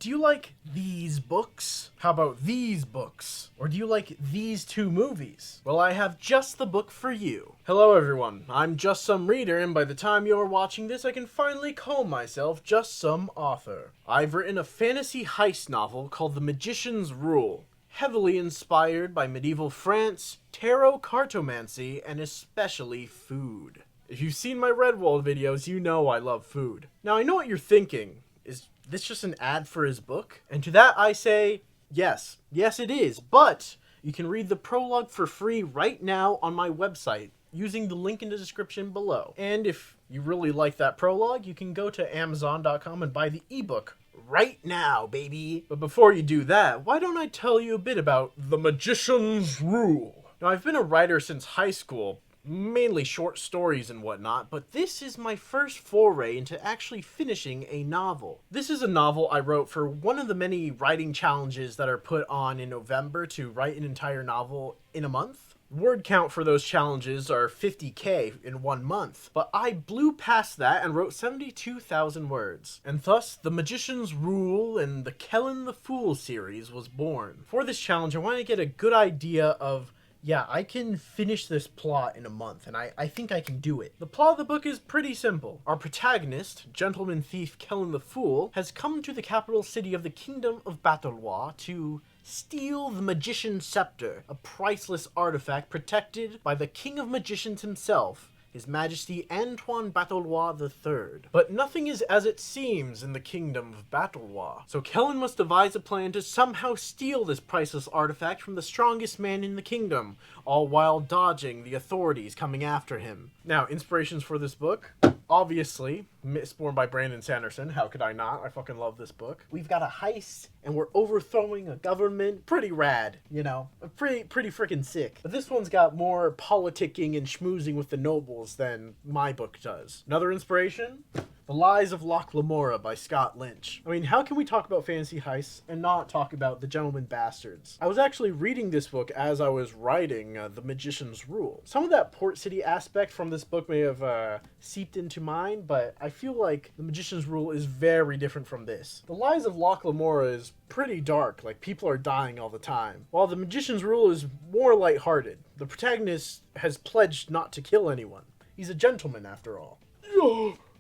Do you like these books? How about these books? Or do you like these two movies? Well, I have just the book for you. Hello everyone, I'm Just Some Reader, and by the time you're watching this, I can finally call myself Just Some Author. I've written a fantasy heist novel called The Magician's Rule, heavily inspired by medieval France, tarot cartomancy, and especially food. If you've seen my Redwall videos, you know I love food. Now, I know what you're thinking. Is this just an ad for his book? And to that I say, yes. Yes it is, but you can read the prologue for free right now on my website using the link in the description below. And if you really like that prologue, you can go to Amazon.com and buy the ebook right now, baby. But before you do that, why don't I tell you a bit about The Magician's Rule? Now, I've been a writer since high school, mainly short stories and whatnot, but this is my first foray into actually finishing a novel. This is a novel I wrote for one of the many writing challenges that are put on in November to write an entire novel in a month. Word count for those challenges are 50k in 1 month, but I blew past that and wrote 72,000 words. And thus, The Magician's Rule and the Kellen the Fool series was born. For this challenge, I wanted to get a good idea of, yeah, I can finish this plot in a month, and I think I can do it. The plot of the book is pretty simple. Our protagonist, gentleman thief Kellen the Fool, has come to the capital city of the Kingdom of Battlelois to steal the Magician's Scepter, a priceless artifact protected by the King of Magicians himself, His Majesty Antoine Battlelois III. But nothing is as it seems in the Kingdom of Battlelois, so Kellen must devise a plan to somehow steal this priceless artifact from the strongest man in the kingdom, all while dodging the authorities coming after him. Now, inspirations for this book? Obviously, Mistborn by Brandon Sanderson. How could I not? I fucking love this book. We've got a heist, and we're overthrowing a government. Pretty rad, you know? Pretty freaking sick. But this one's got more politicking and schmoozing with the nobles than my book does. Another inspiration? The Lies of Loch Lamora by Scott Lynch. I mean, how can we talk about fantasy heists and not talk about The Gentleman Bastards? I was actually reading this book as I was writing The Magician's Rule. Some of that port city aspect from this book may have seeped into mine, but I feel like The Magician's Rule is very different from this. The Lies of Loch Lamora is pretty dark, like people are dying all the time, while The Magician's Rule is more lighthearted. The protagonist has pledged not to kill anyone. He's a gentleman after all.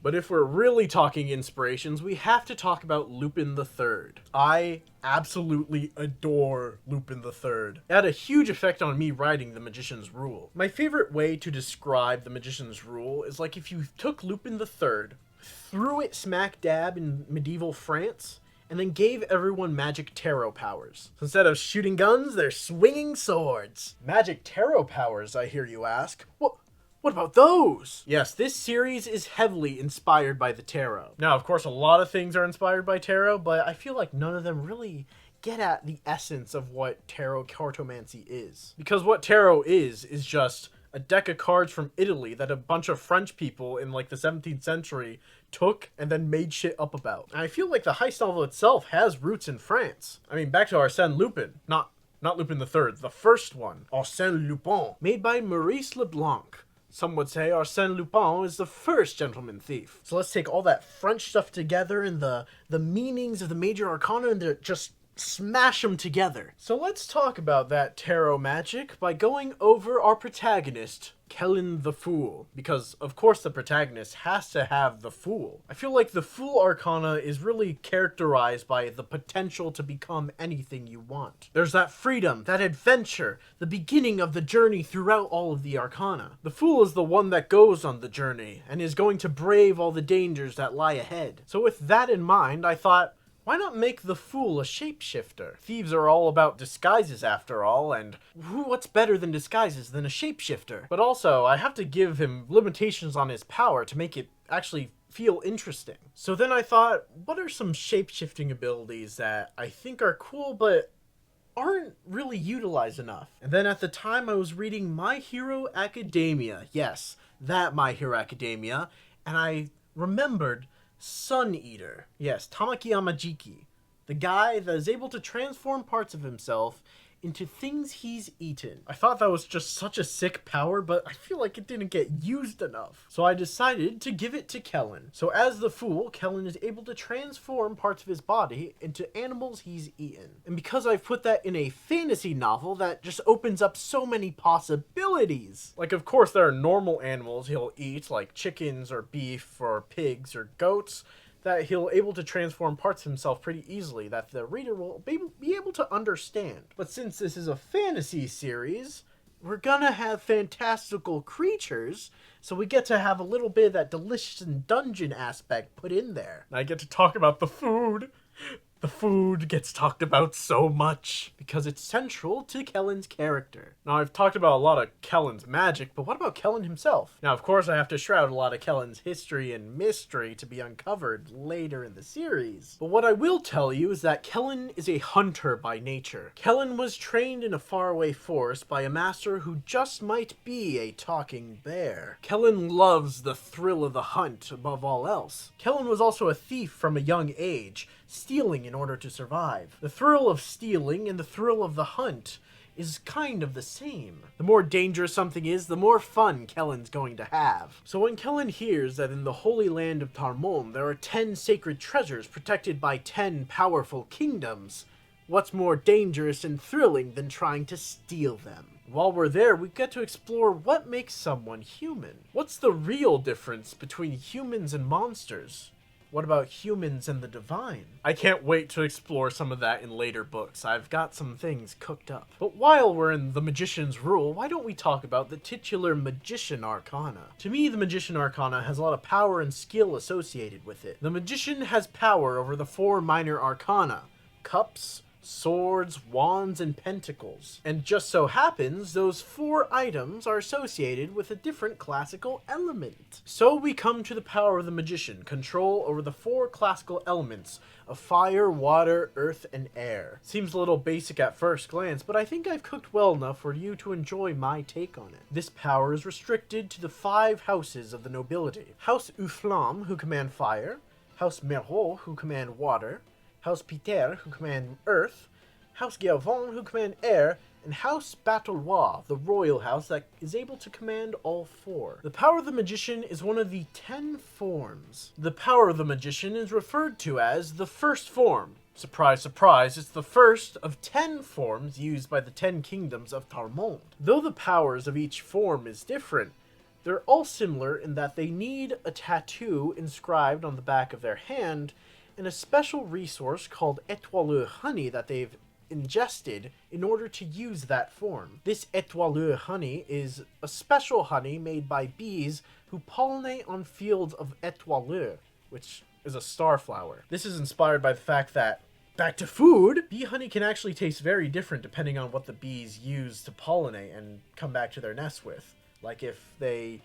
But if we're really talking inspirations, we have to talk about Lupin III. I absolutely adore Lupin III. It had a huge effect on me writing The Magician's Rule. My favorite way to describe The Magician's Rule is like if you took Lupin III, threw it smack dab in medieval France, and then gave everyone magic tarot powers. So instead of shooting guns, they're swinging swords. Magic tarot powers, I hear you ask. What about those? Yes, this series is heavily inspired by the tarot. Now, of course, a lot of things are inspired by tarot, but I feel like none of them really get at the essence of what tarot cartomancy is. Because what tarot is just a deck of cards from Italy that a bunch of French people in like the 17th century took and then made shit up about. And I feel like the heist novel itself has roots in France. I mean, back to Arsène Lupin. Not Lupin III, the first one. Arsène Lupin, made by Maurice Leblanc. Some would say Arsène Lupin is the first gentleman thief. So let's take all that French stuff together and the meanings of the major arcana and just smash them together. So let's talk about that tarot magic by going over our protagonist, Kellen the Fool, because of course the protagonist has to have the Fool. I feel like the Fool arcana is really characterized by the potential to become anything you want. There's that freedom, that adventure, the beginning of the journey throughout all of the arcana. The Fool is the one that goes on the journey and is going to brave all the dangers that lie ahead. So with that in mind, I thought, why not make the Fool a shapeshifter? Thieves are all about disguises after all, and what's better than disguises than a shapeshifter? But also, I have to give him limitations on his power to make it actually feel interesting. So then I thought, what are some shapeshifting abilities that I think are cool but aren't really utilized enough? And then at the time I was reading My Hero Academia. Yes, that My Hero Academia. And I remembered Sun Eater. Yes, Tamaki Amajiki. The guy that is able to transform parts of himself into things he's eaten. I thought that was just such a sick power, but I feel like it didn't get used enough. So I decided to give it to Kellen. So as the Fool, Kellen is able to transform parts of his body into animals he's eaten. And because I've put that in a fantasy novel, that just opens up so many possibilities. Like, of course, there are normal animals he'll eat, like chickens or beef or pigs or goats, that he'll able to transform parts of himself pretty easily that the reader will be able to understand. But since this is a fantasy series, we're gonna have fantastical creatures, so we get to have a little bit of that delicious and dungeon aspect put in there. And I get to talk about the food. The food gets talked about so much because it's central to Kellen's character. Now, I've talked about a lot of Kellen's magic, but what about Kellen himself? Now, of course, I have to shroud a lot of Kellen's history and mystery to be uncovered later in the series. But what I will tell you is that Kellen is a hunter by nature. Kellen was trained in a faraway forest by a master who just might be a talking bear. Kellen loves the thrill of the hunt above all else. Kellen was also a thief from a young age, stealing in order to survive. The thrill of stealing and the thrill of the hunt is kind of the same. The more dangerous something is, the more fun Kellen's going to have. So when Kellen hears that in the holy land of Tarmonde there are 10 sacred treasures protected by 10 powerful kingdoms, what's more dangerous and thrilling than trying to steal them? While we're there, we get to explore what makes someone human. What's the real difference between humans and monsters? What about humans and the divine? I can't wait to explore some of that in later books. I've got some things cooked up. But while we're in the Magician's Rule, why don't we talk about the titular Magician Arcana? To me, the Magician Arcana has a lot of power and skill associated with it. The Magician has power over the 4 minor arcana: cups, swords, wands, and pentacles. And just so happens, those 4 items are associated with a different classical element. So we come to the power of the magician, control over the 4 classical elements of fire, water, earth, and air. Seems a little basic at first glance, but I think I've cooked well enough for you to enjoy my take on it. This power is restricted to the 5 houses of the nobility. House Uflam, who command fire, House Merot, who command water, House Peter, who command earth, House Galvan, who command air, and House Battleroy, the royal house that is able to command all 4. The power of the magician is one of the 10 forms. The power of the magician is referred to as the first form. Surprise, surprise, it's the first of 10 forms used by the 10 kingdoms of Tarmonde. Though the powers of each form is different, they're all similar in that they need a tattoo inscribed on the back of their hand and a special resource called étoileux honey that they've ingested in order to use that form. This étoileux honey is a special honey made by bees who pollinate on fields of étoileux, which is a starflower. This is inspired by the fact that, back to food, bee honey can actually taste very different depending on what the bees use to pollinate and come back to their nest with. Like if they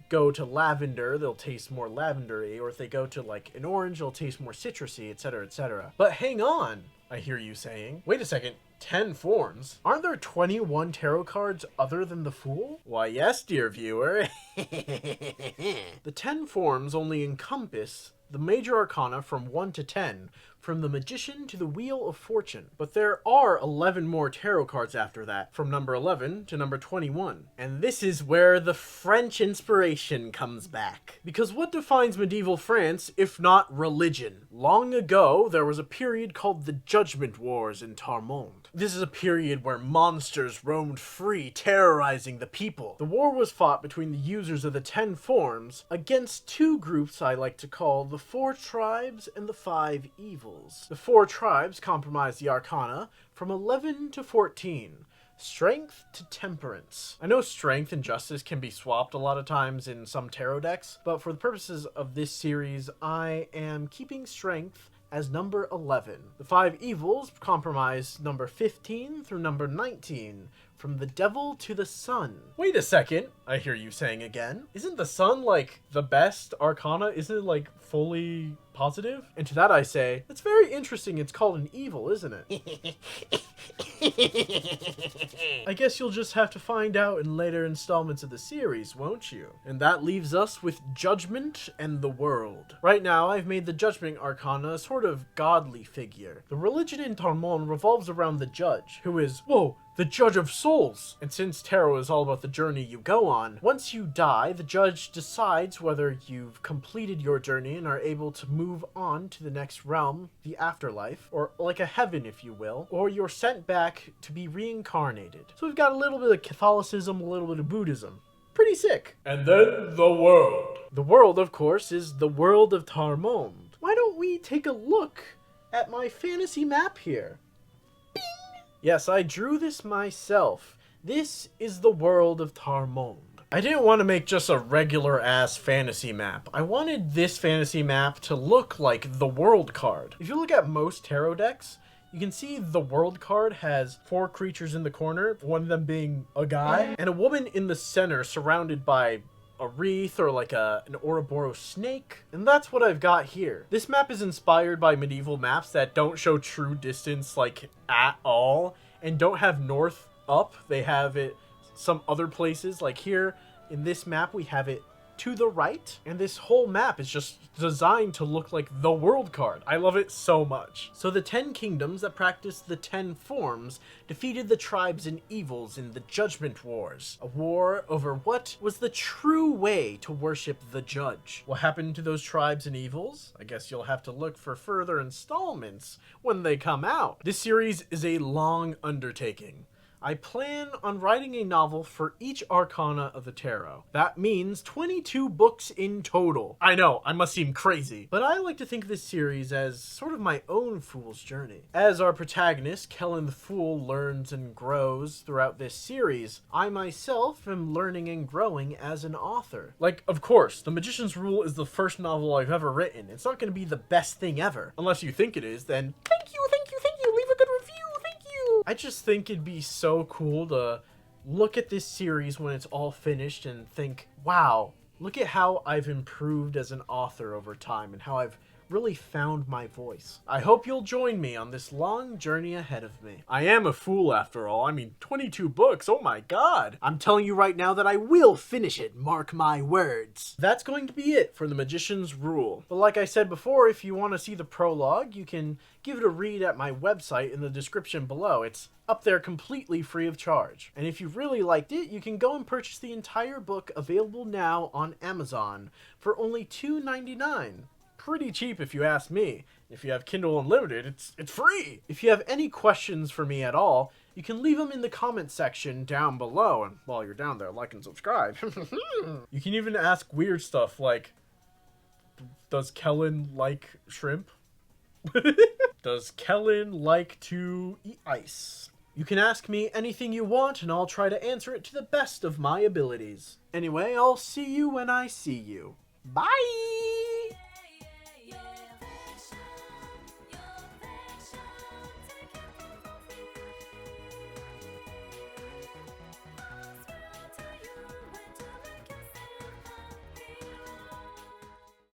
go to lavender, they'll taste more lavendery, or if they go to like an orange, it'll taste more citrusy, etc., etc. But hang on, I hear you saying. Wait a second, 10 forms? Aren't there 21 tarot cards other than the Fool? Why yes, dear viewer. The 10 forms only encompass the major arcana from 1 to 10, from the Magician to the Wheel of Fortune. But there are 11 more tarot cards after that, from number 11 to number 21. And this is where the French inspiration comes back. Because what defines medieval France if not religion? Long ago, there was a period called the Judgment Wars in Tarmonde. This is a period where monsters roamed free, terrorizing the people. The war was fought between the users of the 10 forms against 2 groups I like to call the 4 tribes and the 5 evils. The 4 tribes comprise the arcana from 11 to 14. Strength to temperance. I know strength and justice can be swapped a lot of times in some tarot decks, but for the purposes of this series, I am keeping strength as number 11. The 5 evils comprise number 15 through number 19. from the devil to the sun. Wait a second, I hear you saying again. Isn't the sun, like, the best arcana? Isn't it, like, fully positive? And to that I say, it's very interesting it's called an evil, isn't it? I guess you'll just have to find out in later installments of the series, won't you? And that leaves us with Judgment and the World. Right now, I've made the Judgment Arcana a sort of godly figure. The religion in Tarmonde revolves around the judge, who is, whoa, the judge of souls. And since tarot is all about the journey you go on, once you die, the judge decides whether you've completed your journey and are able to move on to the next realm, the afterlife, or like a heaven if you will, or you're sent back to be reincarnated. So we've got a little bit of Catholicism, a little bit of Buddhism. Pretty sick. And then the world. The world, of course, is the World of Tarmonde. Why don't we take a look at my fantasy map here? Yes, I drew this myself. This is the World of Tarmonde. I didn't want to make just a regular ass fantasy map. I wanted this fantasy map to look like the World card. If you look at most tarot decks, you can see the World card has 4 creatures in the corner, one of them being a guy, and a woman in the center surrounded by a wreath or like an Ouroboros snake. And that's what I've got here. This map is inspired by medieval maps that don't show true distance like at all and don't have north up. They have it some other places, like here in this map we have it to the right, and this whole map is just designed to look like the World card. I love it so much. So the 10 kingdoms that practiced the 10 forms defeated the tribes and evils in the Judgment Wars, a war over what was the true way to worship the judge. What happened to those tribes and evils? I guess you'll have to look for further installments when they come out. This series is a long undertaking. I plan on writing a novel for each arcana of the tarot. That means 22 books in total. I know, I must seem crazy, but I like to think of this series as sort of my own fool's journey. As our protagonist, Kellen the Fool, learns and grows throughout this series, I myself am learning and growing as an author. Like, of course, The Magician's Rule is the first novel I've ever written. It's not going to be the best thing ever. Unless you think it is, then thank you, leave a good review. I just think it'd be so cool to look at this series when it's all finished and think, wow, look at how I've improved as an author over time and how I've really found my voice. I hope you'll join me on this long journey ahead of me. I am a fool after all. I mean, 22 books, oh my god. I'm telling you right now that I will finish it, mark my words. That's going to be it for The Magician's Rule. But like I said before, if you want to see the prologue, you can give it a read at my website in the description below. It's up there completely free of charge. And if you really liked it, you can go and purchase the entire book, available now on Amazon for only $2.99. Pretty cheap if you ask me. If you have Kindle Unlimited, it's free. If you have any questions for me at all, you can leave them in the comment section down below. And while you're down there, like and subscribe. You can even ask weird stuff like, does Kellen like shrimp? Does Kellen like to eat ice? You can ask me anything you want and I'll try to answer it to the best of my abilities. Anyway, I'll see you when I see you. Bye!